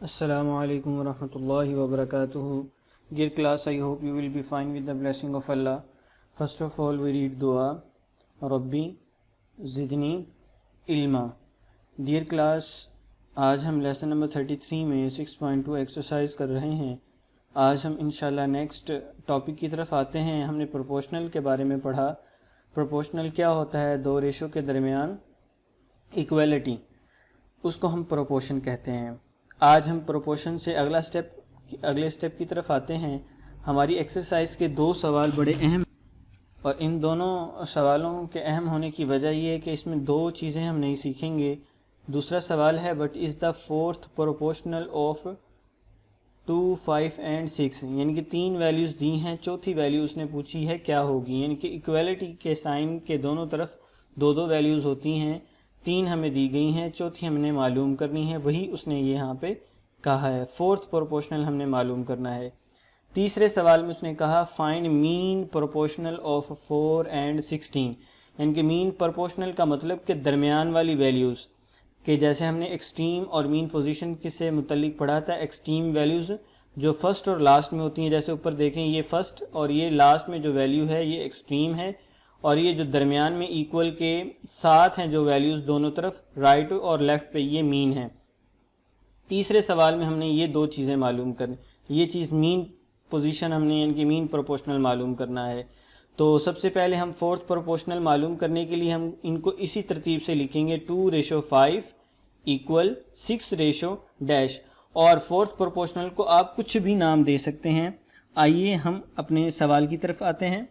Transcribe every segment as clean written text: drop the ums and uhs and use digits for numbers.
Assalamu alaikum wa rahmatullahi wa barakatuhu. Dear class, I hope you will be fine with the blessing of Allah. First of all, we read dua. Rabbi Zidni Ilma. Dear class, आज हम lesson number 33 में 6.2 exercise कर रहे हैं। आज हम इंशाल्लाह next topic की तरफ आते हैं। हमने प्रोपोर्शनल के बारे में पढ़ा। प्रोपोर्शनल क्या होता है? दो रेशो के दरमियान इक्वलिटी, उसको हम प्रोपोर्शन कहते हैं। आज हम प्रोपोर्शन से अगले स्टेप की तरफ आते हैं। हमारी एक्सरसाइज के दो सवाल बड़े अहम, और इन दोनों सवालों के अहम होने की वजह यह है कि इसमें दो चीज़ें हम नहीं सीखेंगे। दूसरा सवाल है what is the fourth proportional of 2, 5 and 6, यानी कि तीन वैल्यूज़ दी हैं, चौथी वैल्यू उसने पूछी है क्या होगी। यानी कि इक्वलिटी के साइन के दोनों तरफ दो दो वैल्यूज़ होती हैं, तीन हमें दी गई हैं, चौथी हमने मालूम करनी है। वही उसने ये यहाँ पे कहा है, फोर्थ प्रोपोर्शनल हमने मालूम करना है। तीसरे सवाल में उसने कहा find mean proportional of 4 and 16, यानी कि मीन प्रोपोर्शनल का मतलब कि दरमियान वाली वैल्यूज़ कि जैसे हमने एक्सट्रीम और मीन पोजीशन से मुतल्लिक पढ़ा था। एक्सट्रीम वैल्यूज़ जो फर्स्ट और लास्ट में होती हैं, जैसे ऊपर देखें ये फर्स्ट और ये लास्ट में जो वैल्यू है ये एक्सट्रीम है, और ये जो दरमियान में इक्वल के साथ हैं जो वैल्यूज़ दोनों तरफ राइट और लेफ़्ट पे, ये मीन है। तीसरे सवाल में हमने ये दो चीज़ें मालूम करनी, ये चीज़ मीन पोजीशन हमने यानी कि मीन प्रोपोर्शनल मालूम करना है। तो सबसे पहले हम फोर्थ प्रोपोर्शनल मालूम करने के लिए हम इनको इसी तरतीब से लिखेंगे 2:5 इक्वल 6:डैश, और फोर्थ प्रोपोर्शनल को आप कुछ भी नाम दे सकते हैं। आइए हम अपने सवाल की तरफ आते हैं।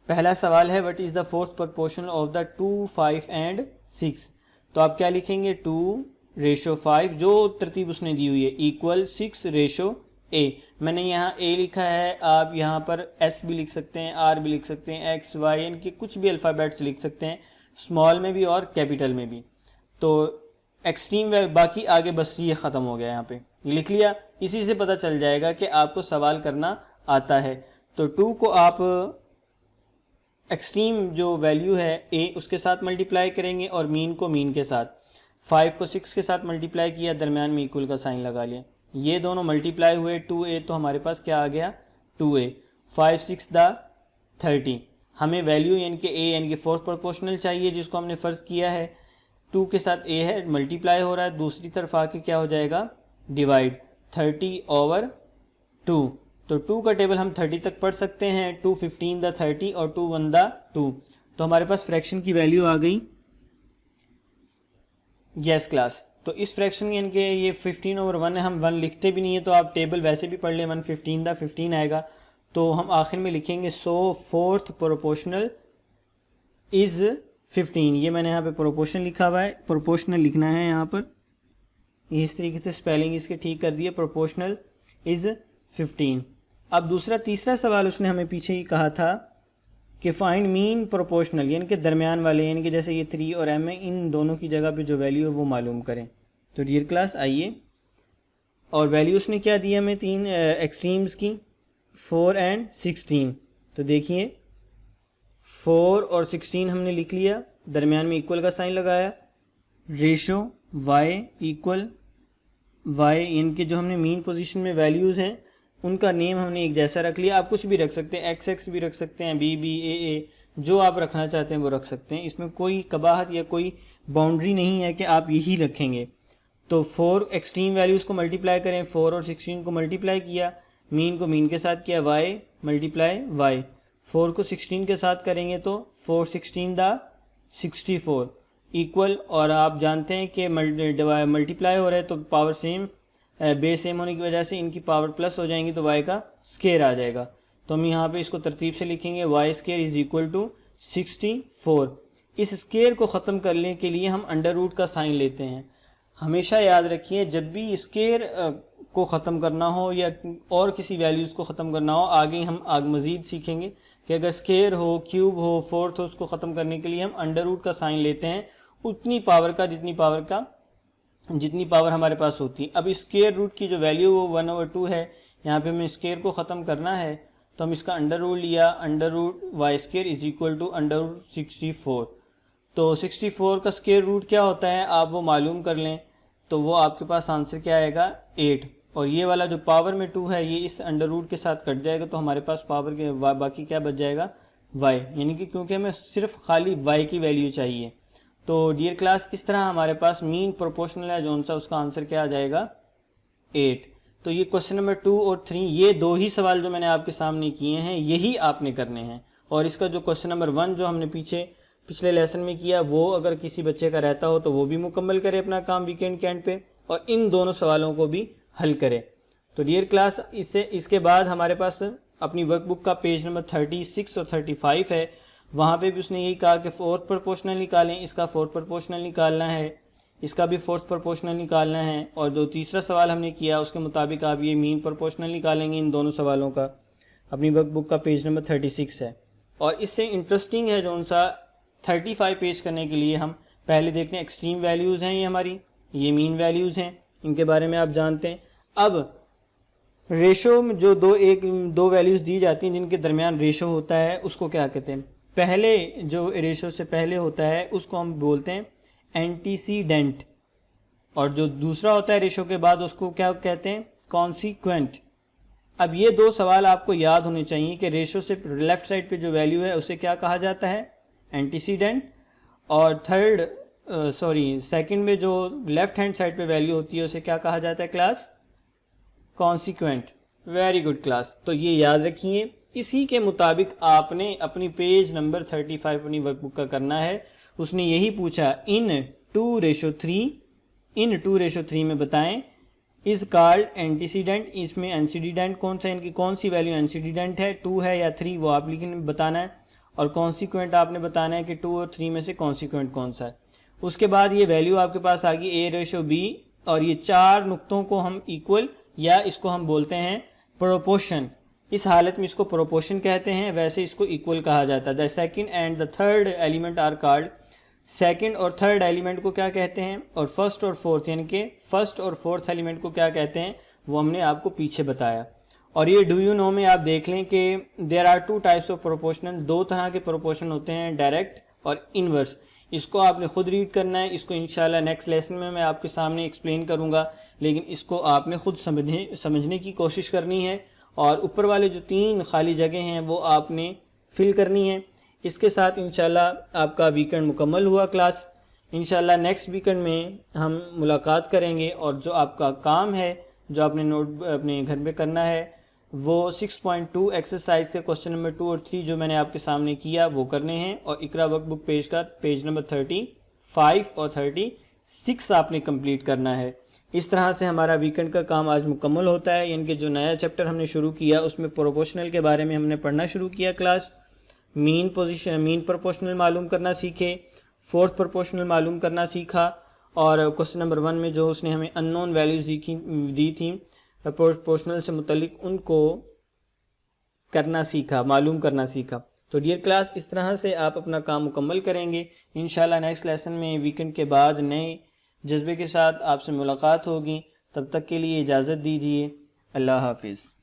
पहला सवाल है what is the fourth proportional of the 2, 5 and 6। तो आप क्या लिखेंगे? 2:5 जो तरतीब उसने दी हुई है इक्वल 6:a। मैंने यहाँ a लिखा है, आप यहाँ पर s भी लिख सकते हैं, r भी लिख सकते हैं, x, y, यानी कि कुछ भी अल्फ़ाबेट्स लिख सकते हैं, स्मॉल में भी और कैपिटल में भी। तो एक्सट्रीम बाकी आगे बस ये ख़त्म हो गया, यहाँ पे लिख लिया। इसी से पता चल जाएगा कि आपको सवाल करना आता है। तो 2 को आप एक्सट्रीम जो वैल्यू है a उसके साथ मल्टीप्लाई करेंगे और मीन को मीन के साथ। 5 को 6 के साथ मल्टीप्लाई किया, दरमियान में इक्वल का साइन लगा लिया, ये दोनों मल्टीप्लाई हुए 2a, तो हमारे पास क्या आ गया? 2a। 5, 6 दा 30। हमें वैल्यू यानी कि a यानी कि फोर्थ प्रोपोर्शनल चाहिए, जिसको हमने फ़र्ज़ किया है 2 के साथ a है, मल्टीप्लाई हो रहा है, दूसरी तरफ आके क्या हो जाएगा? डिवाइड 30/2। तो 2 का टेबल हम 30 तक पढ़ सकते हैं, 2 15 दा 30 और 2 1 दा 2। तो हमारे पास फ्रैक्शन की वैल्यू आ गई। यस क्लास, तो इस फ्रैक्शन यानी कि ये 15/1 है, हम 1 लिखते भी नहीं है, तो आप टेबल वैसे भी पढ़ लें, 1 15 दा 15 आएगा। तो हम आखिर में लिखेंगे सो फोर्थ प्रोपोर्शनल इज़ 15। ये मैंने यहाँ पे प्रोपोर्शन लिखा हुआ है, प्रोपोर्शनल लिखना है यहाँ पर, इस तरीके से स्पेलिंग इसके ठीक कर दिए, प्रोपोर्शनल इज़ 15। अब तीसरा सवाल उसने हमें पीछे ही कहा था कि फाइंड मीन प्रोपोर्शनल, यानी कि दरमियान वाले, यानी कि जैसे ये 3 और m है, इन दोनों की जगह पे जो वैल्यू है वो मालूम करें। तो डियर क्लास आइए, और वैल्यू उसने क्या दी हमें? तीन एक्सट्रीम्स की, 4 एंड 16। तो देखिए 4 और 16 हमने लिख लिया, दरमियान में इक्वल का साइन लगाया, रेशो y इक्वल y, यानी कि जो हमने मीन पोजीशन में वैल्यूज़ हैं उनका नेम हमने एक जैसा रख लिया। आप कुछ भी रख सकते हैं, x भी रख सकते हैं, b a, जो आप रखना चाहते हैं वो रख सकते हैं, इसमें कोई कबाहत या कोई बाउंड्री नहीं है कि आप यही रखेंगे। तो 4 एक्सट्रीम वैल्यूज़ को मल्टीप्लाई करें, 4 और 16 को मल्टीप्लाई किया, मीन को मीन के साथ किया, y मल्टीप्लाई y, 4 को 16 के साथ करेंगे तो 4 16 दा 64 इक्वल, और आप जानते हैं कि मल्टीप्लाई हो रहा है तो पावर सेम, बेस सेम होने की वजह से इनकी पावर प्लस हो जाएंगी, तो y का स्केयर आ जाएगा। तो हम यहाँ पे इसको तरतीब से लिखेंगे y square is equal to 64। इस स्केयर को ख़त्म करने के लिए हम अंडर रूट का साइन लेते हैं। हमेशा याद रखिए, जब भी स्केयर को ख़त्म करना हो या और किसी वैल्यूज़ को ख़त्म करना हो, आगे हम मज़ीद सीखेंगे कि अगर स्केयर हो, क्यूब हो, फोर्थ हो, उसको ख़त्म करने के लिए हम अंडर रूट का साइन लेते हैं, उतनी पावर का जितनी पावर हमारे पास होती है। अब स्केयर रूट की जो वैल्यू वो 1/2 है, यहाँ पे हमें स्केयर को ख़त्म करना है तो हम इसका अंडर रूट लिया, under root y square is equal to under root 64। तो 64 का स्केयर रूट क्या होता है आप वो मालूम कर लें तो वो आपके पास आंसर क्या आएगा 8। और ये वाला जो पावर में 2 है ये इस अंडर रूट के साथ कट जाएगा, तो हमारे पास पावर के बाकी क्या बच जाएगा y, यानी कि क्योंकि हमें सिर्फ खाली y की वैल्यू चाहिए। तो डियर क्लास इस तरह हमारे पास मीन प्रोपोर्शनल है जौन सा, उसका आंसर क्या आ जाएगा 8। तो ये क्वेश्चन नंबर 2 और 3 ये दो ही सवाल जो मैंने आपके सामने किए हैं यही आपने करने हैं। और इसका जो क्वेश्चन नंबर 1 जो हमने पिछले लेसन में किया वो अगर किसी बच्चे का रहता हो तो वो भी मुकम्मल करे अपना काम वीकेंड के एंड पे, और इन दोनों सवालों को भी हल करे। तो डियर क्लास इसके बाद हमारे पास अपनी वर्कबुक का पेज नंबर 36 और 35 है, वहाँ पे भी उसने यही कहा कि फोर्थ प्रोपोर्शनल निकालें, इसका फोर्थ प्रोपोर्शनल निकालना है, इसका भी फोर्थ प्रोपोर्शनल निकालना है। और जो तीसरा सवाल हमने किया उसके मुताबिक आप ये मीन प्रोपोर्शनल निकालेंगे इन दोनों सवालों का। अपनी वर्कबुक का पेज नंबर 36 है। और इससे इंटरेस्टिंग है जौन सा 35 पेज करने के लिए हम पहले देखते हैं एक्सट्रीम वैल्यूज़ हैं ये हमारी, ये मीन वैल्यूज़ हैं, इनके बारे में आप जानते हैं। अब रेशो में जो दो वैल्यूज़ दी जाती हैं जिनके दरमियान रेशो होता है उसको क्या कहते हैं? पहले जो रेशो से पहले होता है उसको हम बोलते हैं एंटीसीडेंट, और जो दूसरा होता है रेशो के बाद उसको क्या कहते हैं? कॉन्सिक्वेंट। अब ये दो सवाल आपको याद होने चाहिए कि रेशो से लेफ्ट साइड पे जो वैल्यू है उसे क्या कहा जाता है? एंटीसीडेंट। और सेकंड में जो लेफ्ट हैंड साइड पे वैल्यू होती है उसे क्या कहा जाता है class? Consequent. Very good class, तो ये याद रखिए। इसी के मुताबिक आपने अपनी पेज नंबर 35 अपनी वर्कबुक का करना है। उसने यही पूछा इन 2:3 में बताएं इज कॉल्ड एंटीसीडेंट, इसमें एंटीसीडेंट कौन सा, इनकी कौन सी वैल्यू एंटीसीडेंट है, 2 है या 3, वो आप लिखने बताना है। और कॉन्सिक्वेंट आपने बताना है कि 2 और 3 में से कॉन्सिक्वेंट कौन सा है। उसके बाद ये वैल्यू आपके पास आ गई A/B, और ये 4 नुक्तों को हम इक्वल या इसको हम बोलते हैं प्रोपोर्शन। इस हालत में इसको प्रोपोर्शन कहते हैं, वैसे इसको इक्वल कहा जाता है। The second and the third element are called, second और थर्ड एलिमेंट को क्या कहते हैं? और फर्स्ट और फोर्थ, यानी कि फर्स्ट और फोर्थ एलिमेंट को क्या कहते हैं वो हमने आपको पीछे बताया। और ये डू यू नो में आप देख लें कि there are 2 types of proportional, 2 तरह के प्रोपोर्शन होते हैं, डायरेक्ट और इनवर्स। इसको आपने खुद रीड करना है, इसको इंशाल्लाह नेक्स्ट लेसन में मैं आपके सामने एक्सप्लेन करूंगा, लेकिन इसको आपने खुद समझने की कोशिश करनी है। और ऊपर वाले जो 3 खाली जगह हैं वो आपने फिल करनी है। इसके साथ इंशाल्लाह आपका वीकेंड मुकम्मल हुआ क्लास। इंशाल्लाह नेक्स्ट वीकेंड में हम मुलाकात करेंगे, और जो आपका काम है जो आपने नोट अपने घर में करना है वो 6.2 एक्सरसाइज के क्वेश्चन नंबर 2 और 3 जो मैंने आपके सामने किया वो करने हैं। और इकरा वर्कबुक पेज का पेज नंबर 35 और 36 आपने कंप्लीट करना है। इस तरह से हमारा वीकेंड का काम आज मुकम्मल होता है। यानी कि जो नया चैप्टर हमने शुरू किया उसमें प्रोपोर्शनल के बारे में हमने पढ़ना शुरू किया क्लास। मीन प्रोपोर्शनल मालूम करना सीखे, फोर्थ प्रोपोर्शनल मालूम करना सीखा, और क्वेश्चन नंबर 1 में जो उसने हमें अननोन वैल्यूज़ दी थी प्रोपोर्शनल से मुतल्लिक, उनको करना सीखा, मालूम करना सीखा। तो डियर क्लास इस तरह से आप अपना काम मुकम्मल करेंगे। इंशाल्लाह नेक्स्ट लेसन में वीकेंड के बाद नए जज्बे के साथ आपसे मुलाकात होगी। तब तक के लिए इजाज़त दीजिए। अल्लाह हाफिज़।